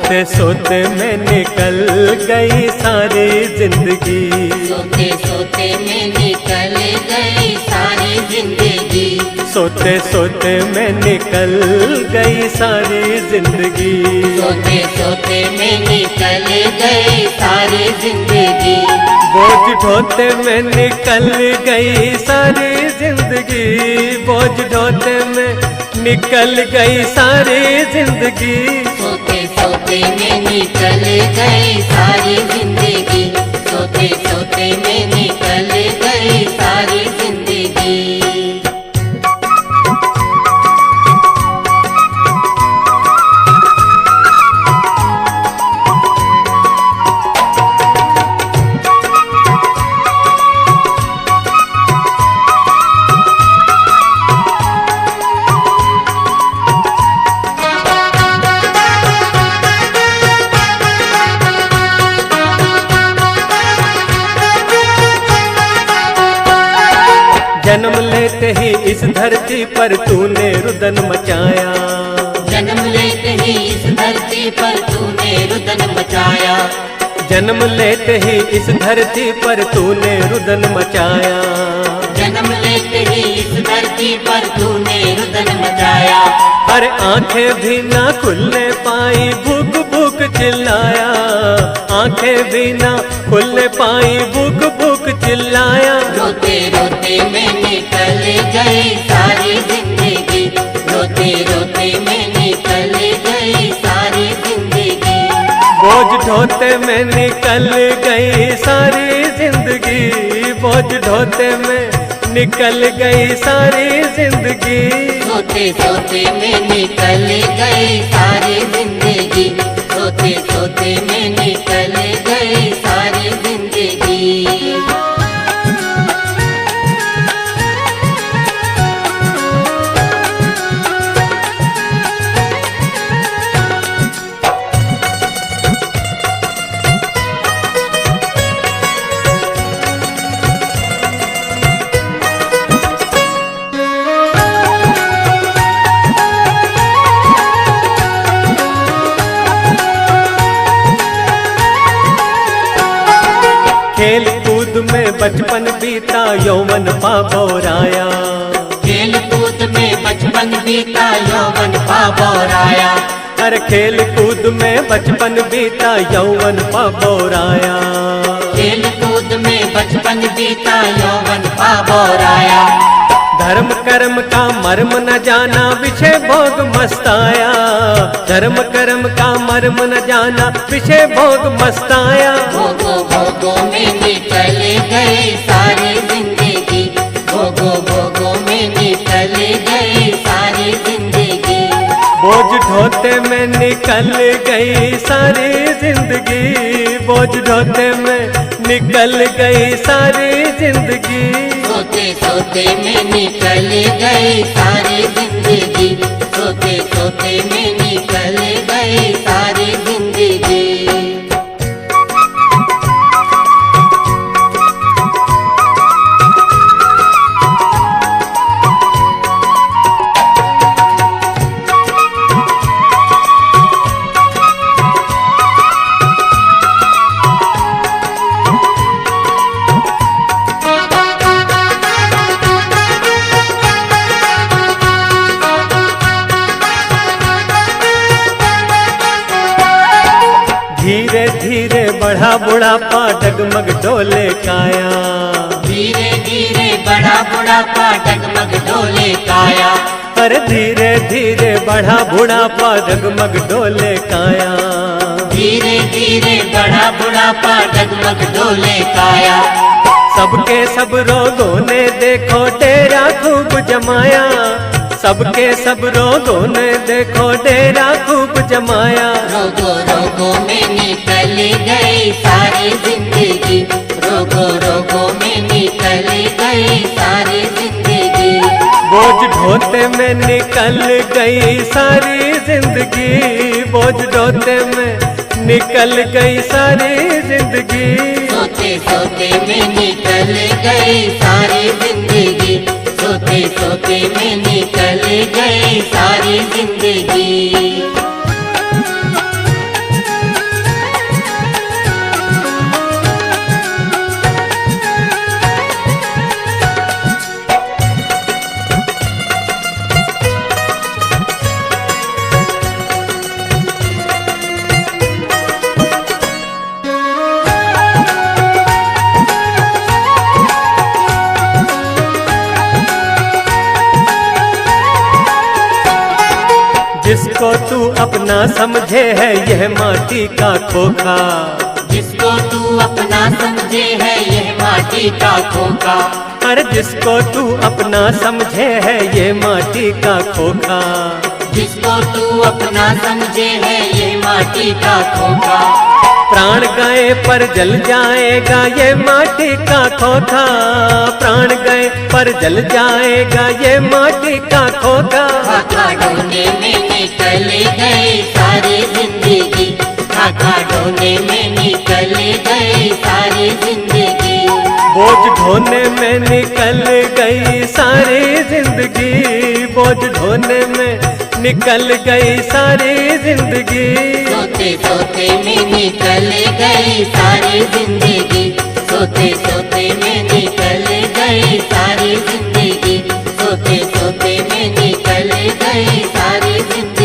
सोते सोते में निकल गई सारी जिंदगी, सोते सोते में निकल गई सारी जिंदगी, सोते सोते में निकल गई सारी जिंदगी, सोते सोते में निकल गई सारी जिंदगी, बोझ ढोते में निकल गई सारी जिंदगी, बोझ ढोते में निकल गई सारी जिंदगी। सोते सोते में निकल गई सारी जिंदगी, सोते सोते में निकल गई सारी जिंदगी। जन्म लेते ही इस धरती पर तूने रुदन मचाया, जन्म लेते ही इस धरती पर तूने रुदन मचाया, जन्म लेते ही इस धरती पर तूने रुदन मचाया, जन्म लेते ही इस धरती पर तूने रुदन मचाया। अरे आंखें भी ना खुलने पाई भूख भूख चिल्लाया, आंखें भी ना खुलने पाई भूख भूख चिल्लाया। रोते रोते में निकल गई सारी जिंदगी, रोते रोते में निकल गई सारी जिंदगी, बोझ ढोते में निकल गई सारी जिंदगी, बोझ ढोते में निकल गई सारी जिंदगी। सोते सोते में निकल गई सारी जिंदगी, सोते सोते में निकल गई सारी जिंदगी। खेल कूद में बचपन बीता यौवन पाबोराया, खेल कूद में बचपन बीता यौवन पाबोराया, अरे खेल कूद में बचपन बीता यौवन पाबोराया, खेल कूद में बचपन बीता यौवन पाबोराया। धर्म कर्म का मर्म न जाना विषय भोग मस्ताया, धर्म कर्म का मर्म न जाना विषय भोग मस्ताया। भोगो भोगो में निकल गई सारी जिंदगी, भोगो भोगो में निकल गई सारी जिंदगी, बोझ ढोते में निकल गई सारी जिंदगी, बोझ ढोते में निकल गई सारी जिंदगी। सोते सोते में निकल गई सारी जिंदगी, सोते सोते में निकल गई सारी जिंदगी। धीरे धीरे बढ़ा बुढ़ापा डगमग डोले काया, धीरे धीरे बड़ा बुढ़ापा डगमग डोले काया, अरे धीरे धीरे बढ़ा बुढ़ापा डगमग डोले काया, धीरे धीरे बड़ा बुढ़ापा डगमग डोले काया। सबके सब रोगों ने देखो डेरा खूब जमाया, सबके सब रोगों ने देखो डेरा खूब जमाया। रोगो रोगो में निकल गई सारी जिंदगी, रोगो रोगो में निकल गई सारी जिंदगी, बोझ ढोते में निकल गई सारी जिंदगी, बोझ ढोते में निकल गई सारी जिंदगी। सोते सोते में निकल गई सारी जिंदगी, सोते सोते में निकल गई सारी जिंदगी। अपना समझे है यह माटी का खोखा, जिसको तू अपना समझे है यह माटी का खोखा, अरे जिसको तू अपना समझे है ये माटी का खोखा, जिसको तू अपना समझे है ये माटी का खोखा। प्राण गए पर जल जाएगा ये माटी का खोखा, प्राण गए पर जल जाएगा ये माटी का खोखा। खाका ढूंढने में निकल गई सारी जिंदगी, खाका ढूंढने में निकल गई सारी जिंदगी, बोझ ढोने में निकल गई सारी जिंदगी, बोझ ढोने में निकल गई सारी जिंदगी। सोते सोते में निकल गई सारी जिंदगी, सोते सोते में निकल गई सारी जिंदगी, सोते सोते में निकल गई सारी जिंदगी।